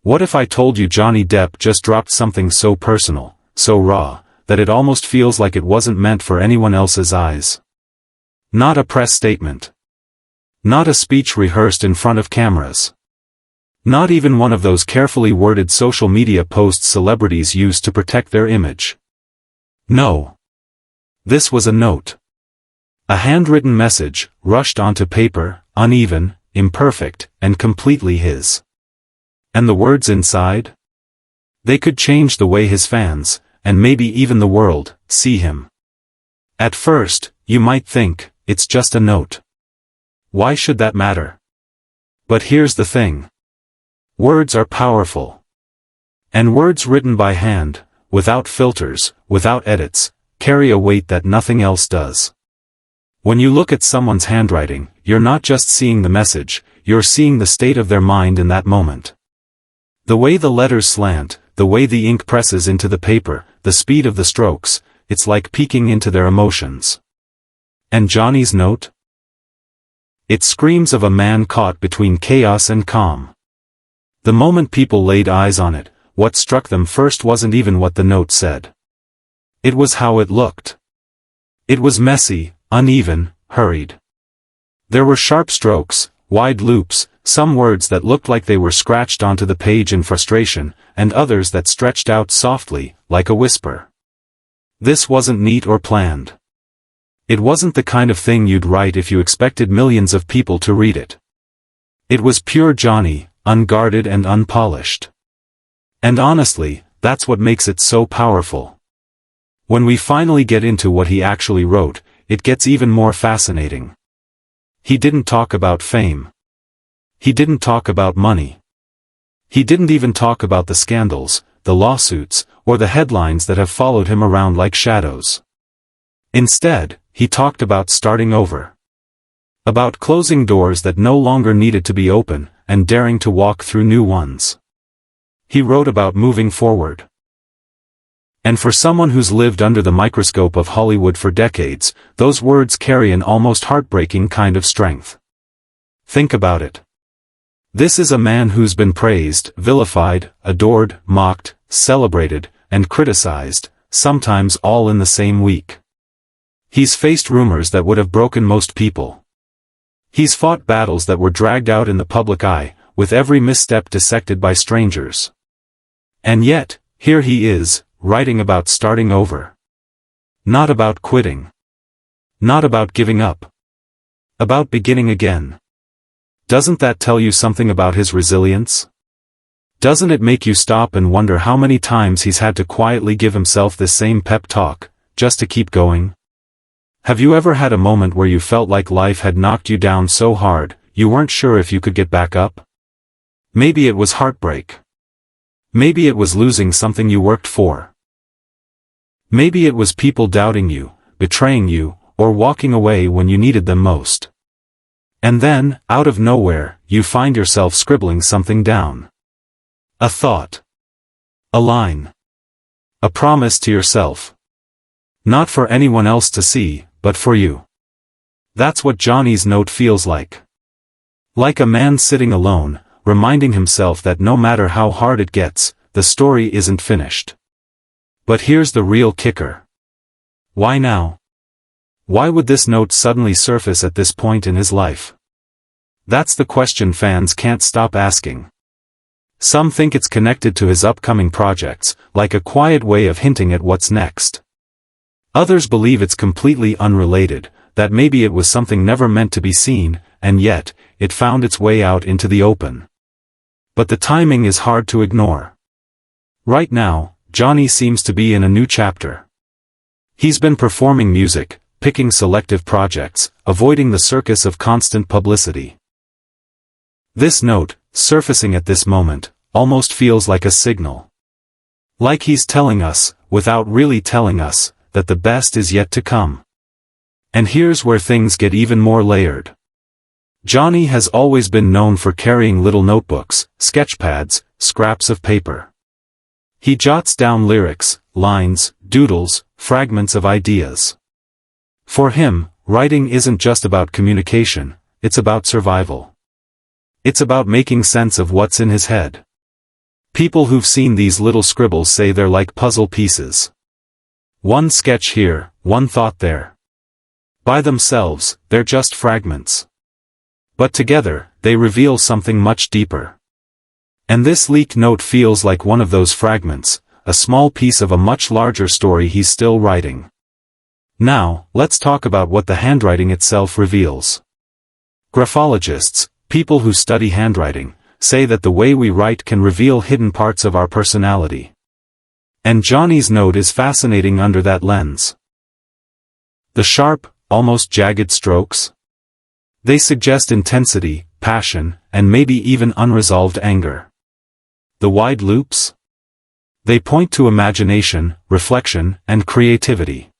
What if I told you Johnny Depp just dropped something so personal, so raw, that it almost feels like it wasn't meant for anyone else's eyes? Not a press statement. Not a speech rehearsed in front of cameras. Not even one of those carefully worded social media posts celebrities use to protect their image. No. This was a note. A handwritten message, rushed onto paper, uneven, imperfect, and completely his. And the words inside? They could change the way his fans, and maybe even the world, see him. At first, you might think, it's just a note. Why should that matter? But here's the thing. Words are powerful. And words written by hand, without filters, without edits, carry a weight that nothing else does. When you look at someone's handwriting, you're not just seeing the message, you're seeing the state of their mind in that moment. The way the letters slant, the way the ink presses into the paper, the speed of the strokes, it's like peeking into their emotions. And Johnny's note? It screams of a man caught between chaos and calm. The moment people laid eyes on it, what struck them first wasn't even what the note said. It was how it looked. It was messy, uneven, hurried. There were sharp strokes, wide loops, some words that looked like they were scratched onto the page in frustration, and others that stretched out softly, like a whisper. This wasn't neat or planned. It wasn't the kind of thing you'd write if you expected millions of people to read it. It was pure Johnny, unguarded and unpolished. And honestly, that's what makes it so powerful. When we finally get into what he actually wrote, it gets even more fascinating. He didn't talk about fame. He didn't talk about money. He didn't even talk about the scandals, the lawsuits, or the headlines that have followed him around like shadows. Instead, he talked about starting over. About closing doors that no longer needed to be open, and daring to walk through new ones. He wrote about moving forward. And for someone who's lived under the microscope of Hollywood for decades, those words carry an almost heartbreaking kind of strength. Think about it. This is a man who's been praised, vilified, adored, mocked, celebrated, and criticized, sometimes all in the same week. He's faced rumors that would have broken most people. He's fought battles that were dragged out in the public eye, with every misstep dissected by strangers. And yet, here he is, writing about starting over. Not about quitting. Not about giving up. About beginning again. Doesn't that tell you something about his resilience? Doesn't it make you stop and wonder how many times he's had to quietly give himself this same pep talk, just to keep going? Have you ever had a moment where you felt like life had knocked you down so hard, you weren't sure if you could get back up? Maybe it was heartbreak. Maybe it was losing something you worked for. Maybe it was people doubting you, betraying you, or walking away when you needed them most. And then, out of nowhere, you find yourself scribbling something down. A thought. A line. A promise to yourself. Not for anyone else to see, but for you. That's what Johnny's note feels like. Like a man sitting alone, reminding himself that no matter how hard it gets, the story isn't finished. But here's the real kicker. Why now? Why would this note suddenly surface at this point in his life? That's the question fans can't stop asking. Some think it's connected to his upcoming projects, like a quiet way of hinting at what's next. Others believe it's completely unrelated, that maybe it was something never meant to be seen, and yet, it found its way out into the open. But the timing is hard to ignore. Right now, Johnny seems to be in a new chapter. He's been performing music, picking selective projects, avoiding the circus of constant publicity. This note, surfacing at this moment, almost feels like a signal. Like he's telling us, without really telling us, that the best is yet to come. And here's where things get even more layered. Johnny has always been known for carrying little notebooks, sketchpads, scraps of paper. He jots down lyrics, lines, doodles, fragments of ideas. For him, writing isn't just about communication, it's about survival. It's about making sense of what's in his head. People who've seen these little scribbles say they're like puzzle pieces. One sketch here, one thought there. By themselves, they're just fragments. But together, they reveal something much deeper. And this leaked note feels like one of those fragments, a small piece of a much larger story he's still writing. Now, let's talk about what the handwriting itself reveals. Graphologists, people who study handwriting, say that the way we write can reveal hidden parts of our personality. And Johnny's note is fascinating under that lens. The sharp, almost jagged strokes? They suggest intensity, passion, and maybe even unresolved anger. The wide loops? They point to imagination, reflection, and creativity.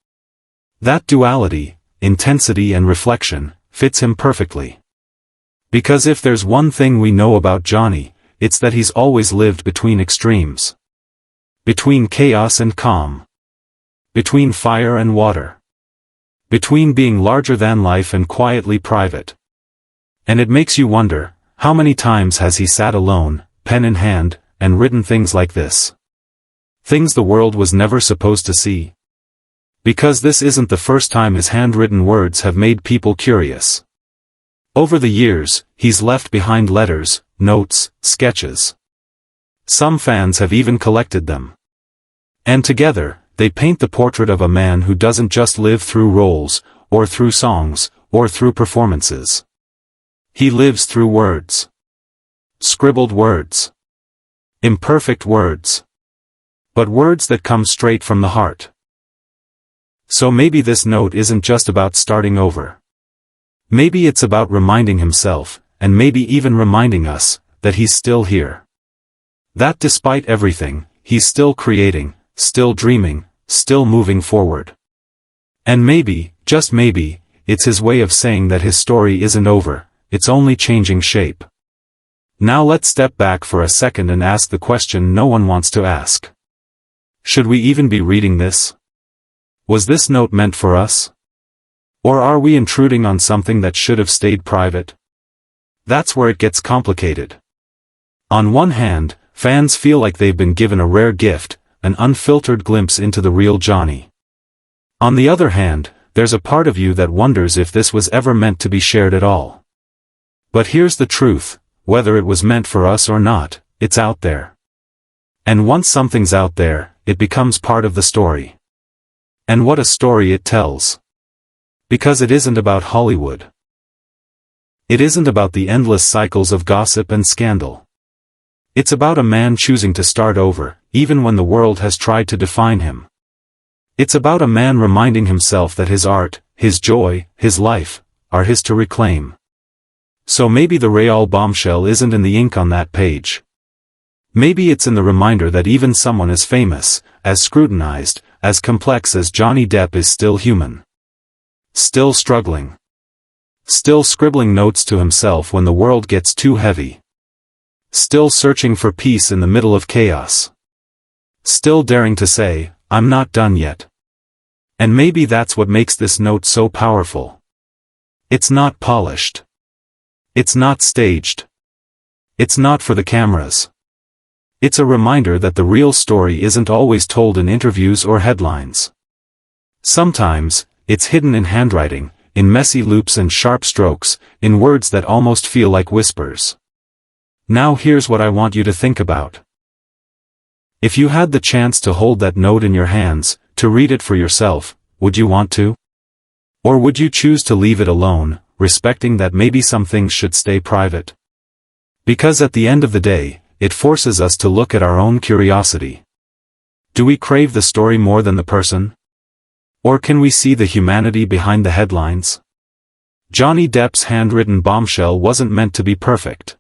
That duality, intensity and reflection, fits him perfectly. Because if there's one thing we know about Johnny, it's that he's always lived between extremes. Between chaos and calm. Between fire and water. Between being larger than life and quietly private. And it makes you wonder, how many times has he sat alone, pen in hand, and written things like this? Things the world was never supposed to see. Because this isn't the first time his handwritten words have made people curious. Over the years, he's left behind letters, notes, sketches. Some fans have even collected them. And together, they paint the portrait of a man who doesn't just live through roles, or through songs, or through performances. He lives through words. Scribbled words. Imperfect words. But words that come straight from the heart. So maybe this note isn't just about starting over. Maybe it's about reminding himself, and maybe even reminding us, that he's still here. That despite everything, he's still creating, still dreaming, still moving forward. And maybe, just maybe, it's his way of saying that his story isn't over, it's only changing shape. Now let's step back for a second and ask the question no one wants to ask. Should we even be reading this? Was this note meant for us? Or are we intruding on something that should have stayed private? That's where it gets complicated. On one hand, fans feel like they've been given a rare gift, an unfiltered glimpse into the real Johnny. On the other hand, there's a part of you that wonders if this was ever meant to be shared at all. But here's the truth, whether it was meant for us or not, it's out there. And once something's out there, it becomes part of the story. And what a story it tells. Because it isn't about Hollywood. It isn't about the endless cycles of gossip and scandal. It's about a man choosing to start over, even when the world has tried to define him. It's about a man reminding himself that his art, his joy, his life, are his to reclaim. So maybe the real bombshell isn't in the ink on that page. Maybe it's in the reminder that even someone as famous, as scrutinized, as complex as Johnny Depp is still human. Still struggling. Still scribbling notes to himself when the world gets too heavy. Still searching for peace in the middle of chaos. Still daring to say, I'm not done yet. And maybe that's what makes this note so powerful. It's not polished. It's not staged. It's not for the cameras. It's a reminder that the real story isn't always told in interviews or headlines. Sometimes, it's hidden in handwriting, in messy loops and sharp strokes, in words that almost feel like whispers. Now here's what I want you to think about. If you had the chance to hold that note in your hands, to read it for yourself, would you want to? Or would you choose to leave it alone, respecting that maybe some things should stay private? Because at the end of the day, it forces us to look at our own curiosity. Do we crave the story more than the person? Or can we see the humanity behind the headlines? Johnny Depp's handwritten bombshell wasn't meant to be perfect.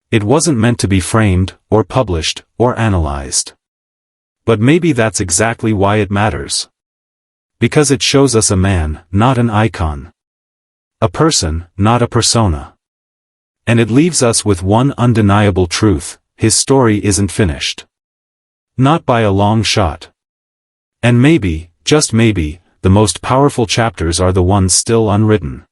It wasn't meant to be framed, or published, or analyzed. But maybe that's exactly why it matters. Because it shows us a man, not an icon. A person, not a persona. And it leaves us with one undeniable truth: his story isn't finished. Not by a long shot. And maybe, just maybe, the most powerful chapters are the ones still unwritten.